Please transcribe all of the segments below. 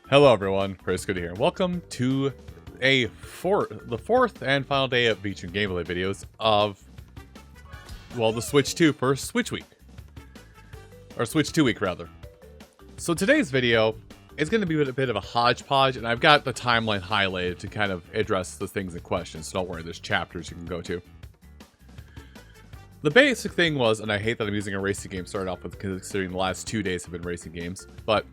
Hello everyone, Chris Good here. Welcome to the fourth and final day of featuring gameplay videos of, well, the Switch 2 for Switch Week. Or Switch 2 Week, rather. So today's video is going to be a bit of a hodgepodge, and I've got the timeline highlighted to kind of address the things in question, so don't worry, there's chapters you can go to. The basic thing was, and I hate that I'm using a racing game to start off with, considering the last 2 days have been racing games, but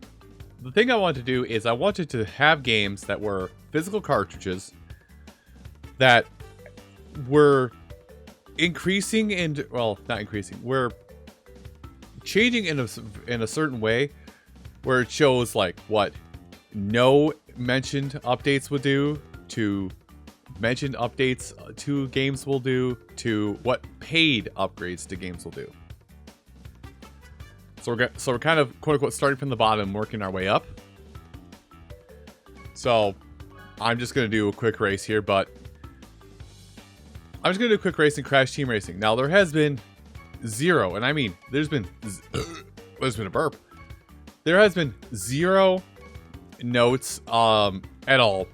the thing I wanted to do is I wanted to have games that were physical cartridges that were increasing and, well, not increasing, were changing in a certain way where it shows like what no mentioned updates would do to mentioned updates to games will do to what paid upgrades to games will do. So we're kind of, quote-unquote, starting from the bottom, working our way up. So, I'm just going to do a quick race here, but I'm just going to do a quick race in Crash Team Racing. Now, there has been zero, and I mean, there's been a burp. There has been zero notes at all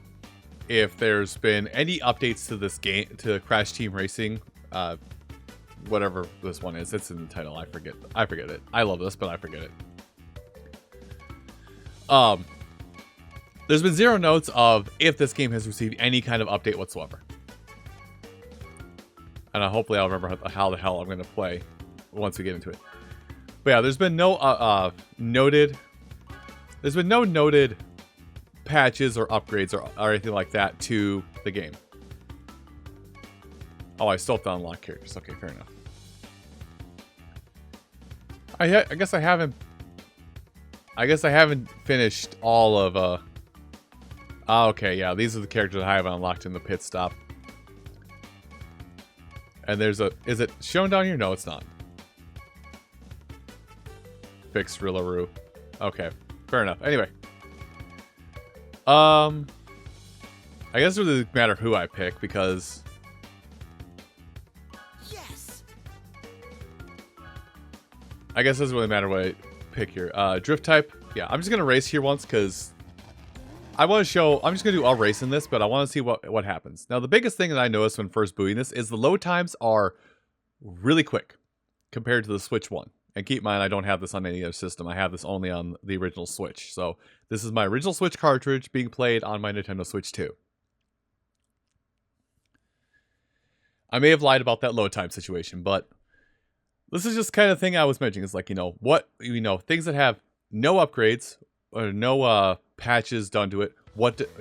if there's been any updates to this game, to Crash Team Racing, whatever this one is. It's in the title. I forget it. I love this, but I forget it. There's been zero notes of if this game has received any kind of update whatsoever. And hopefully I'll remember how the hell I'm going to play once we get into it. But yeah, there's been no noted patches or upgrades or anything like that to the game. Oh, I still have to unlock characters. Okay, fair enough. I guess I haven't finished all of okay, yeah, these are the characters I haven't unlocked in the pit stop. And there's is it shown down here? No, it's not. Fix Rillaroo. Okay, fair enough. Anyway. I guess it doesn't matter who I pick because I guess it doesn't really matter what I pick here. Drift type. Yeah, I'm just going to race here once because I want to show... I'm just going to do a race in this, but I want to see what happens. Now, the biggest thing that I noticed when first booting this is the load times are really quick compared to the Switch 1. And keep in mind, I don't have this on any other system. I have this only on the original Switch. So, this is my original Switch cartridge being played on my Nintendo Switch 2. I may have lied about that load time situation, but this is just kind of thing I was mentioning. It's like, things that have no upgrades or no patches done to it.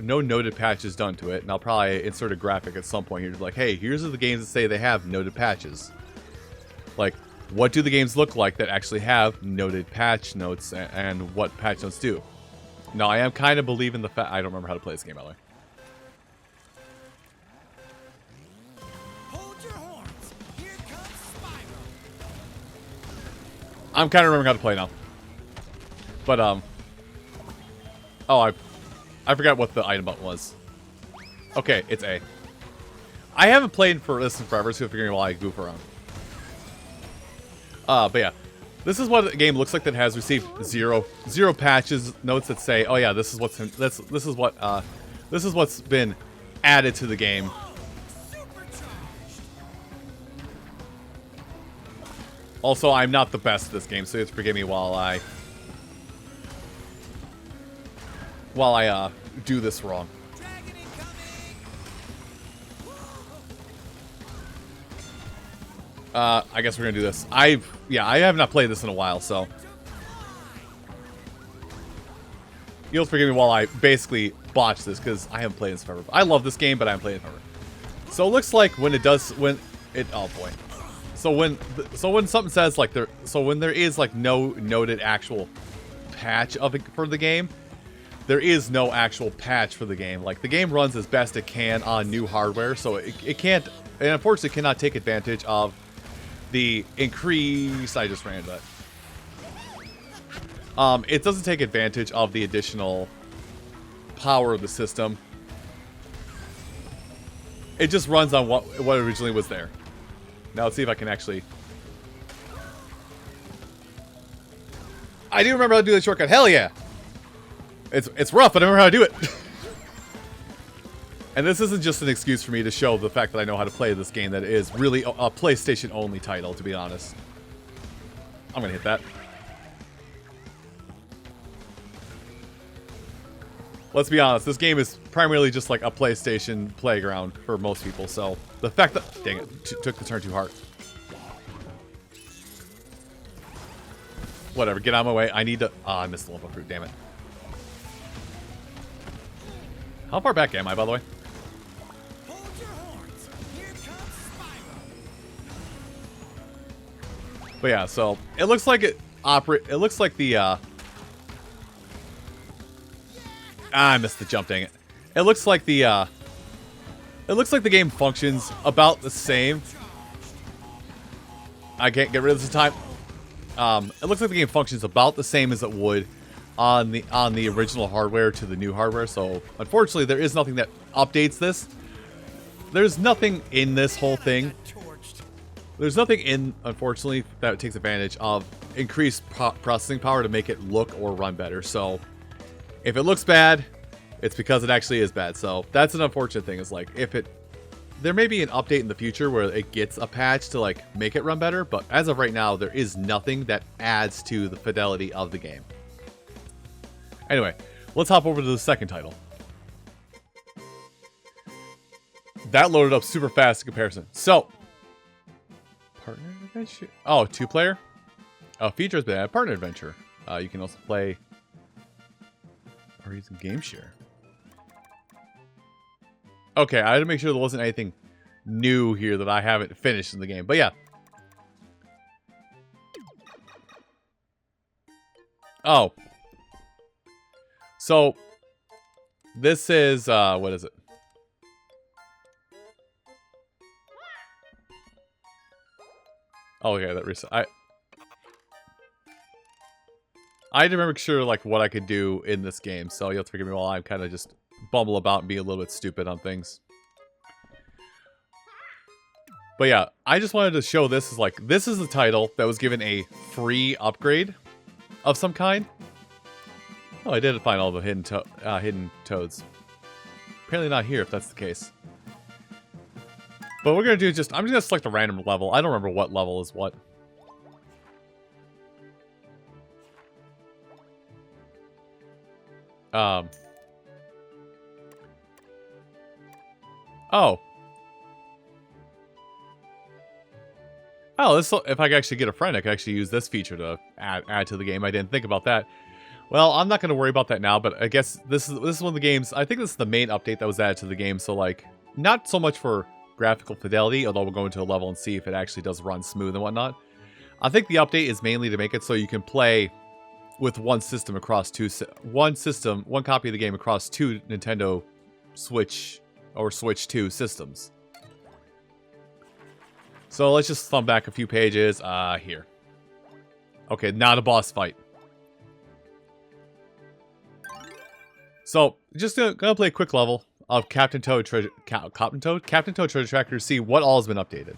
No noted patches done to it. And I'll probably insert a graphic at some point here to like, hey, here's the games that say they have noted patches. Like, what do the games look like that actually have noted patch notes and what patch notes do? Now, I am kind of believing the fact... I don't remember how to play this game, by the way. Hold your horns. Here comes Spyro. I'm kind of remembering how to play now. But, oh, I forgot what the item button was. Okay, it's A. I haven't played for this in forever, so I'm figuring while I goof around. But yeah, this is what the game looks like that has received zero patches notes that say, oh yeah, this is what's been added to the game. Also, I'm not the best at this game, so you have to forgive me while I do this wrong. I guess we're gonna do this. I have not played this in a while, so you'll forgive me while I basically botch this because I haven't played this forever. I love this game, but I haven't played it forever. So it looks like when it does, oh boy. So when something says like when there is like no noted actual patch for the game, there is no actual patch for the game. Like the game runs as best it can on new hardware, so it can't, and unfortunately cannot take advantage of the increase. I just ran that. It doesn't take advantage of the additional power of the system. It just runs on what originally was there. Now let's see if I can actually... I do remember how to do the shortcut. Hell yeah! It's rough, but I remember how to do it. And this isn't just an excuse for me to show the fact that I know how to play this game that is really a PlayStation-only title, to be honest. I'm gonna hit that. Let's be honest, this game is primarily just like a PlayStation playground for most people, so the fact that... Dang it, took the turn too hard. Whatever, get out of my way. I need to... Ah, I missed the lump of fruit, damn it. How far back am I, by the way? Hold your horns. Here comes Spyro. But yeah, so it looks like it looks like the I missed the jump, dang it. It looks like the game functions about the same. I can't get rid of this in time. It looks like the game functions about the same as it would on the original hardware to the new hardware. So unfortunately, there is nothing that updates this. There's nothing in this whole thing. There's nothing in, unfortunately, that takes advantage of increased processing power to make it look or run better. So if it looks bad, it's because it actually is bad. So that's an unfortunate thing. Is like there may be an update in the future where it gets a patch to like make it run better, but as of right now, there is nothing that adds to the fidelity of the game. Anyway, let's hop over to the second title. That loaded up super fast in comparison. So, partner adventure. Oh, 2-player. Features bad. Partner adventure. You can also play or use game share. Okay, I had to make sure there wasn't anything new here that I haven't finished in the game. But yeah. Oh. So, this is, what is it? Oh, okay, that reset. I had to make sure, like, what I could do in this game, so you'll have to forgive me while I'm kind of just bumble about and be a little bit stupid on things. But yeah, I just wanted to show this as, like, this is the title that was given a free upgrade of some kind. Oh, I did find all the hidden toads. Apparently not here, if that's the case. But what we're gonna do is just... I'm just gonna select a random level. I don't remember what level is what. Oh. Oh, this, if I could actually get a friend, I could actually use this feature to add to the game. I didn't think about that. Well, I'm not going to worry about that now, but I guess this is one of the games... I think this is the main update that was added to the game, so, like, not so much for graphical fidelity, although we'll go into a level and see if it actually does run smooth and whatnot. I think the update is mainly to make it so you can play with one system across one copy of the game across two Nintendo Switch or Switch 2 systems. So let's just thumb back a few pages. Here. Okay, not a boss fight. So, just gonna play a quick level of Captain Toad Treasure Tracker to see what all has been updated.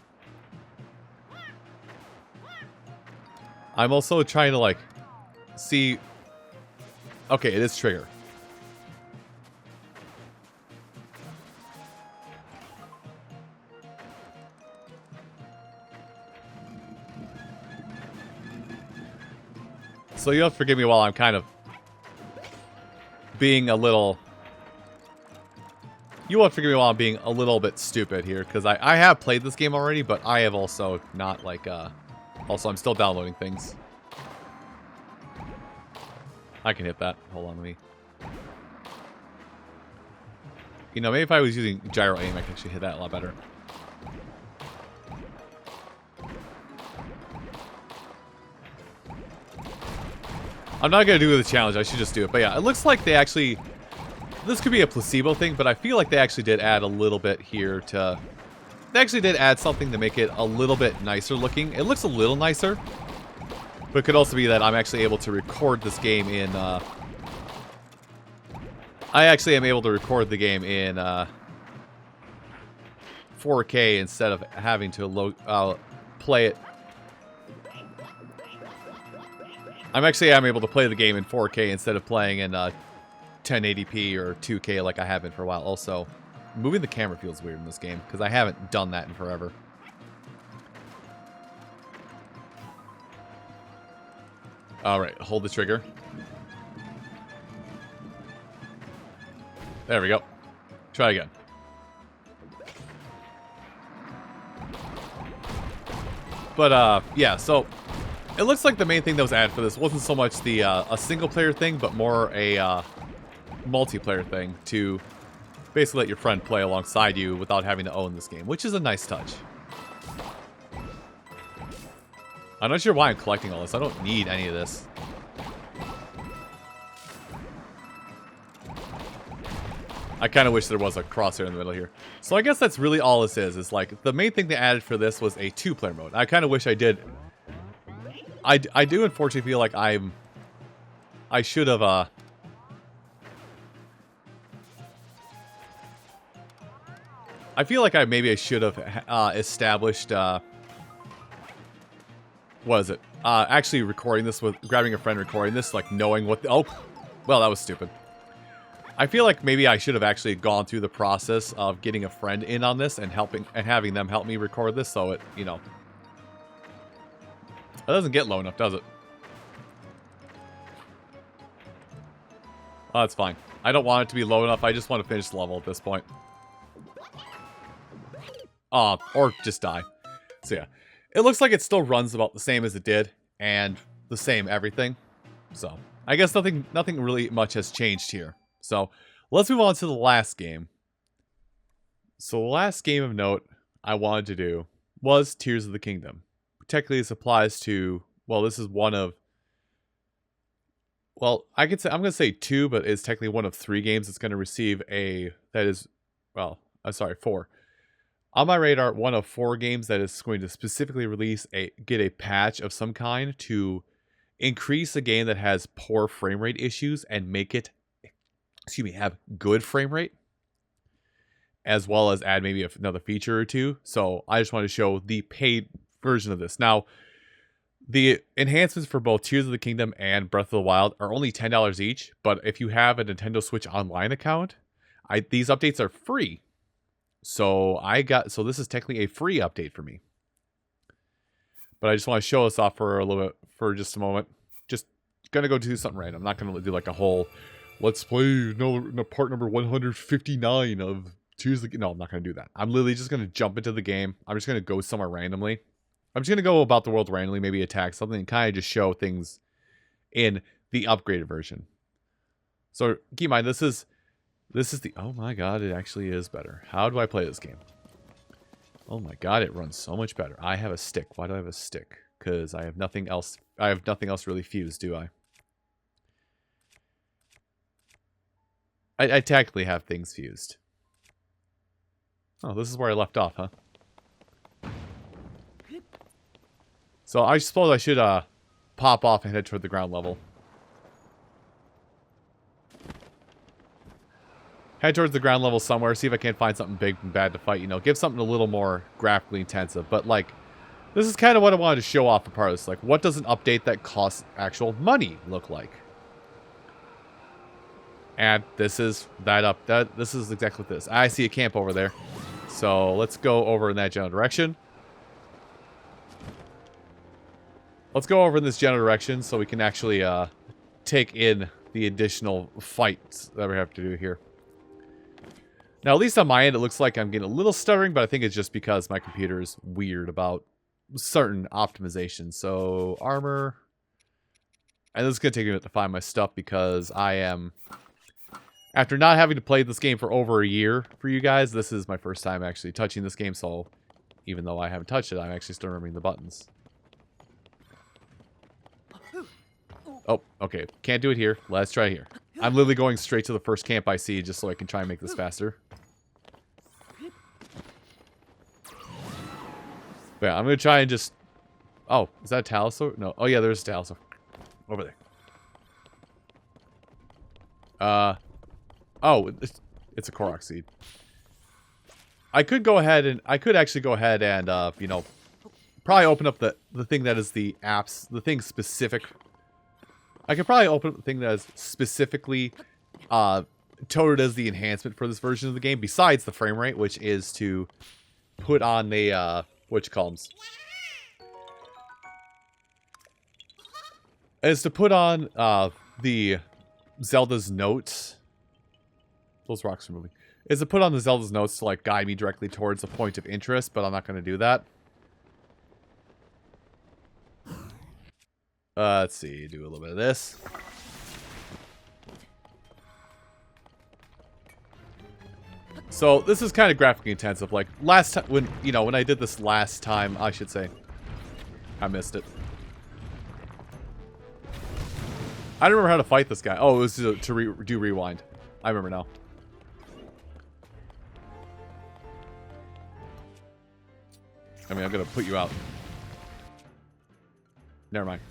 I'm also trying to, like, see... Okay, it is trigger. So you'll have to forgive me while I'm kind of being a little... You will have to forgive me while I'm being a little bit stupid here, because I have played this game already, but I have also not, like, Also, I'm still downloading things. I can hit that. Hold on, let me... You know, maybe if I was using gyro aim, I could actually hit that a lot better. I'm not going to do the challenge. I should just do it. But yeah, it looks like they actually... This could be a placebo thing, but I feel like they actually did add a little bit here to... They actually did add something to make it a little bit nicer looking. It looks a little nicer. But it could also be that I'm actually able to record this game in... I actually am able to record the game in 4K instead of having to play it. I'm able to play the game in 4K instead of playing in 1080p or 2K like I have been for a while. Also, moving the camera feels weird in this game because I haven't done that in forever. Alright, hold the trigger. There we go. Try again. But, yeah, so it looks like the main thing that was added for this wasn't so much the a single-player thing, but more a multiplayer thing to basically let your friend play alongside you without having to own this game, which is a nice touch. I'm not sure why I'm collecting all this. I don't need any of this. I kind of wish there was a crosshair in the middle here. So I guess that's really all this is like, the main thing they added for this was a 2-player mode. I kind of wish I did. I do unfortunately feel like I should have, I feel like maybe I should have established, what is it? Actually recording this with, grabbing a friend recording this, like knowing what the, oh, well, that was stupid. I feel like maybe I should have actually gone through the process of getting a friend in on this and having them help me record this so it, you know. It doesn't get low enough, does it? Oh, that's fine. I don't want it to be low enough. I just want to finish the level at this point. Or just die. So yeah. It looks like it still runs about the same as it did, and the same everything. So, I guess nothing really much has changed here. So, let's move on to the last game. So, the last game of note I wanted to do was Tears of the Kingdom. Technically, this applies to, well, this is one of, well, I'm going to say 2, but it's technically one of 3 games that's going to receive a, that is, well, I'm sorry, 4. On my radar, one of 4 games that is going to specifically get a patch of some kind to increase a game that has poor frame rate issues and make it, have good frame rate, as well as add maybe another feature or 2. So I just want to show the paid version of this. Now, the enhancements for both Tears of the Kingdom and Breath of the Wild are only $10 each, but if you have a Nintendo Switch Online account, these updates are free. So this is technically a free update for me. But I just want to show us off for a little bit, for just a moment. Just gonna go do something random. I'm not gonna do like a whole let's play part number 159 of Tears of the... No, I'm not gonna do that. I'm literally just gonna jump into the game. I'm just gonna go somewhere randomly. I'm just gonna go about the world randomly, maybe attack something, and kind of just show things in the upgraded version. So keep in mind, this is the... Oh my god, it actually is better. How do I play this game? Oh my god, it runs so much better. I have a stick. Why do I have a stick? Because I have nothing else. I have nothing else really fused, do I? I tactically have things fused. Oh, this is where I left off, huh? So I suppose I should pop off and head toward the ground level. Head towards the ground level somewhere, see if I can't find something big and bad to fight, you know. Give something a little more graphically intensive. But, like, this is kind of what I wanted to show off for part of this. Like, what does an update that costs actual money look like? And this is this is exactly this. I see a camp over there. So, let's go over in that general direction. Let's go over in this general direction so we can actually take in the additional fights that we have to do here. Now, at least on my end, it looks like I'm getting a little stuttering, but I think it's just because my computer is weird about certain optimizations. So, armor. And this is going to take me a minute to find my stuff because I am... After not having to play this game for over a year for you guys, this is my first time actually touching this game, so even though I haven't touched it, I'm actually still remembering the buttons. Oh, okay. Can't do it here. Let's try here. I'm literally going straight to the first camp I see just so I can try and make this faster. But yeah, I'm going to try and just... Oh, is that a Talisaur? No. Oh, yeah, there's a Talisaur. Over there. Oh, it's a Korok seed. I could go ahead and... I could actually go ahead and, you know... Probably open up the thing that is the apps... The thing specific... I could probably open up the thing that is specifically touted as the enhancement for this version of the game, besides the frame rate, which is to put on the, is to put on, the Zelda's notes. Those rocks are moving. Is to put on the Zelda's notes to, like, guide me directly towards a point of interest, but I'm not going to do that. Let's see, do a little bit of this. So, this is kind of graphically intensive. Like, last time, when I did this last time, I should say, I missed it. I don't remember how to fight this guy. Oh, it was to do rewind. I remember now. I mean, I'm going to put you out. Never mind.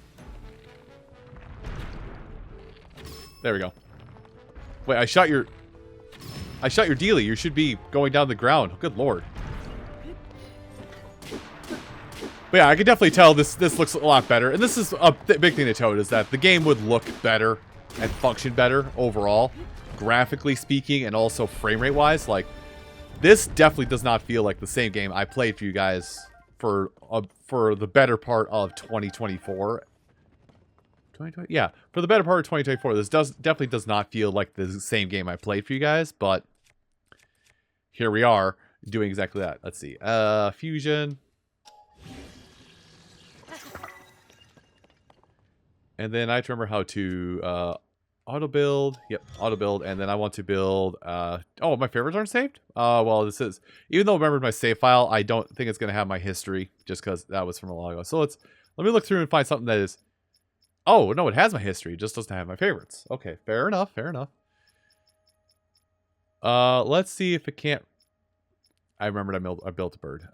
There we go. Wait, I shot your dealie. You should be going down the ground. Good lord. But yeah, I can definitely tell this looks a lot better. And this is a big thing to tote, is that the game would look better and function better overall, graphically speaking, and also frame rate wise. Like, this definitely does not feel like the same game I played for you guys for the better part of 2024. 2020? Yeah, for the better part of 2024. This definitely does not feel like the same game I played for you guys, but here we are doing exactly that. Let's see. Fusion. And then I have to remember how to auto build. Yep, auto build. And then I want to build. Oh, my favorites aren't saved? Well, this is. Even though I remembered my save file, I don't think it's going to have my history just because that was from a while ago. So let me look through and find something that is. Oh, no, it has my history. It just doesn't have my favorites. Okay, fair enough, fair enough. Let's see if it can't. I remembered I built a bird.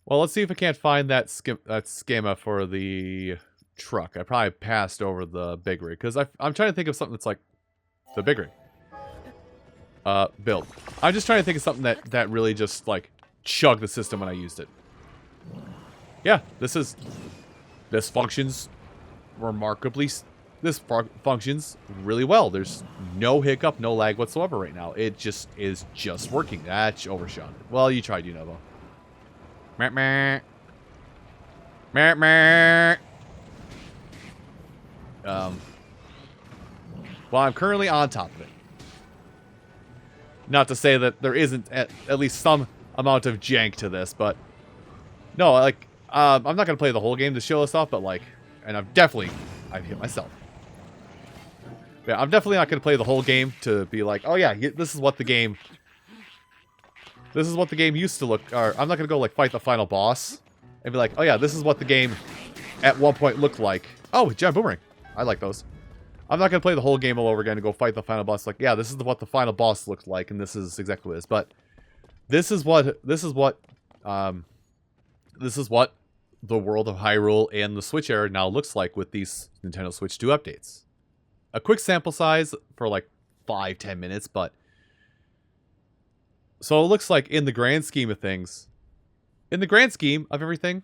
Well, let's see if I can't find that schema for the truck. I probably passed over the big rig, because I'm trying to think of something that's like the big rig. Build. I'm just trying to think of something that really just, like, chugged the system when I used it. Yeah, this functions remarkably. This functions really well. There's no hiccup, no lag whatsoever right now. It just is just working. That's overshot. Well, you tried, though. Meh, meh. Meh, meh. Well, I'm currently on top of it. Not to say that there isn't at least some amount of jank to this, but no, like, I'm not going to play the whole game to show this off, but like, and I've hit myself. Yeah, I'm definitely not going to play the whole game to be like, oh yeah, this is what the game used to look, or I'm not going to go like fight the final boss and be like, oh yeah, this is what the game at one point looked like. Oh, Gem Boomerang. I like those. I'm not going to play the whole game all over again and go fight the final boss. Like, yeah, this is what the final boss looked like, and this is exactly what it is. But this is what the world of Hyrule and the Switch era now looks like with these Nintendo Switch 2 updates. A quick sample size for like 5-10 minutes, but so it looks like in the grand scheme of things, in the grand scheme of everything,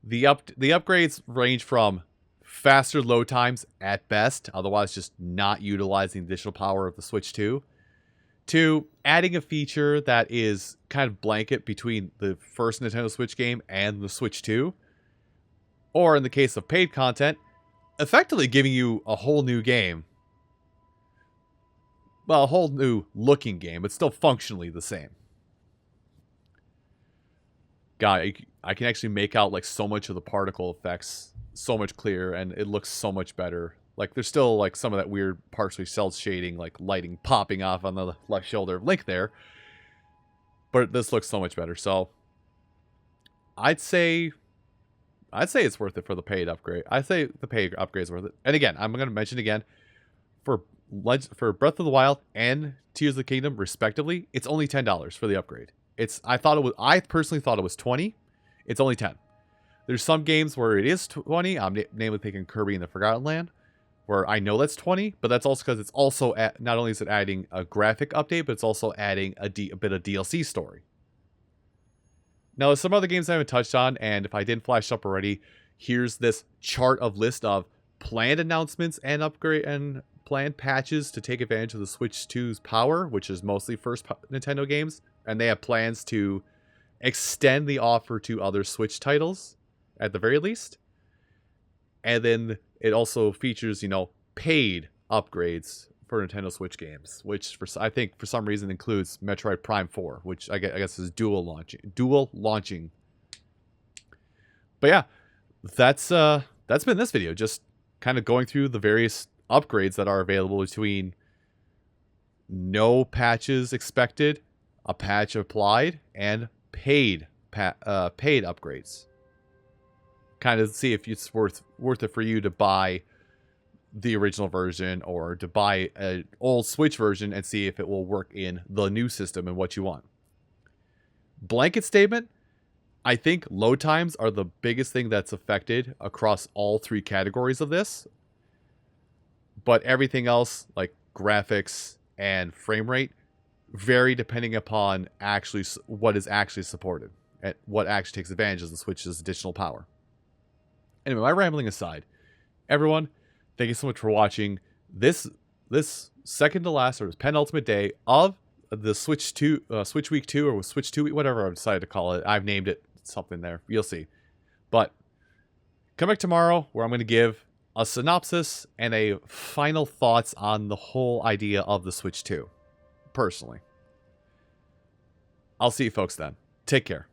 the upgrades range from faster load times at best, otherwise just not utilizing the additional power of the Switch 2, to adding a feature that is kind of blanket between the first Nintendo Switch game and the Switch 2, or in the case of paid content, effectively giving you a whole new game. Well, a whole new looking game, but still functionally the same. God, I can actually make out like so much of the particle effects so much clearer, and it looks so much better. Like, there's still like some of that weird partially cel shading, like lighting popping off on the left shoulder of Link there. But this looks so much better. So I'd say it's worth it for the paid upgrade. I say the paid upgrade is worth it. And again, I'm going to mention again, for Breath of the Wild and Tears of the Kingdom respectively, it's only $10 for the upgrade. I personally thought it was $20. It's only $10. There's some games where it is $20. I'm namely thinking Kirby and the Forgotten Land, where I know that's $20, but that's also because it's also not only is it adding a graphic update, but it's also adding a bit of DLC story. Now, there's some other games I haven't touched on, and if I didn't flash up already, here's this chart of list of planned announcements and upgrade and planned patches to take advantage of the Switch 2's power, which is mostly first Nintendo games, and they have plans to extend the offer to other Switch titles at the very least. And then it also features, paid upgrades for Nintendo Switch games, which I think for some reason includes Metroid Prime 4, which I guess is dual launching. But yeah, that's been this video, just kind of going through the various upgrades that are available between no patches expected, a patch applied, and paid upgrades. Kind of see if it's worth it for you to buy the original version or to buy an old Switch version and see if it will work in the new system and what you want. Blanket statement, I think load times are the biggest thing that's affected across all three categories of this. But everything else, like graphics and frame rate, vary depending upon actually what is actually supported and what actually takes advantage of the Switch's additional power. Anyway, my rambling aside, everyone, thank you so much for watching this second to last or penultimate day of the Switch Week 2 or Switch 2 Week, whatever I've decided to call it. I've named it something there. You'll see. But come back tomorrow where I'm going to give a synopsis and a final thoughts on the whole idea of the Switch 2. Personally. I'll see you folks then. Take care.